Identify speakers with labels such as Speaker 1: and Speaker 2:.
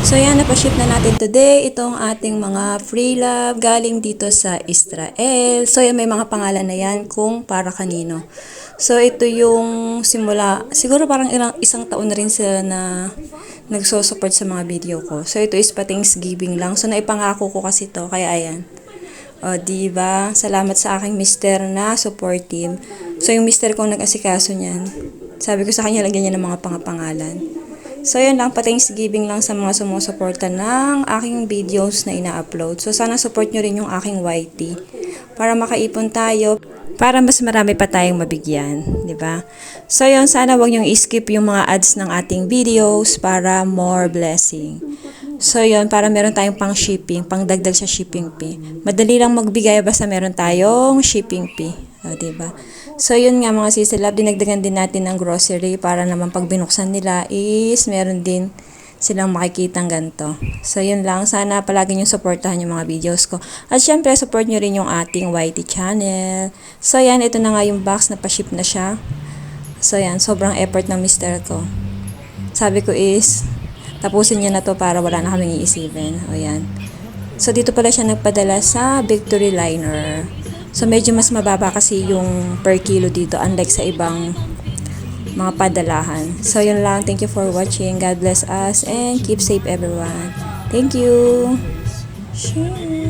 Speaker 1: So yan, napaship na natin today itong ating mga free love galing dito sa Israel. So yan, may mga pangalan na yan kung para kanino. So ito yung simula, siguro parang isang taon na rin sila na nagso-support sa mga video ko. So ito is pa Thanksgiving lang. So naipangako ko kasi to, kaya ayan. O, diba? Salamat sa aking mister na supportive. So yung mister kong nag-asikaso niyan, sabi ko sa kanya, lagyan niya ng mga pangalan. So, yun lang, pa-Thanksgiving lang sa mga sumusuporta ng aking videos na ina-upload. So, sana support nyo rin yung aking YT para makaipon tayo, para mas marami pa tayong mabigyan, di ba? So, yun, sana wag nyo i-skip yung mga ads ng ating videos para more blessing. So, yun, para meron tayong pang shipping, pang dagdag sa shipping fee. Madali lang magbigay basta meron tayong shipping fee. O, diba? So, yun nga mga sisilab, dinagdagan din natin ng grocery para naman pag binuksan nila is meron din silang makikitang ganito. So, yun lang. Sana palagi nyo supportahan yung mga videos ko. At syempre, support nyo rin yung ating YT channel. So, yan. Ito na nga yung box na pa-ship na siya. So, yan. Sobrang effort ng mister ko. Sabi ko is, tapusin niya na to para wala na kaming iisipin. O, yan. So, dito pala siya nagpadala sa Victory Liner. So, medyo mas mababa kasi yung per kilo dito unlike sa ibang mga padalahan. So, yun lang. Thank you for watching. God bless us and keep safe everyone. Thank you. Share.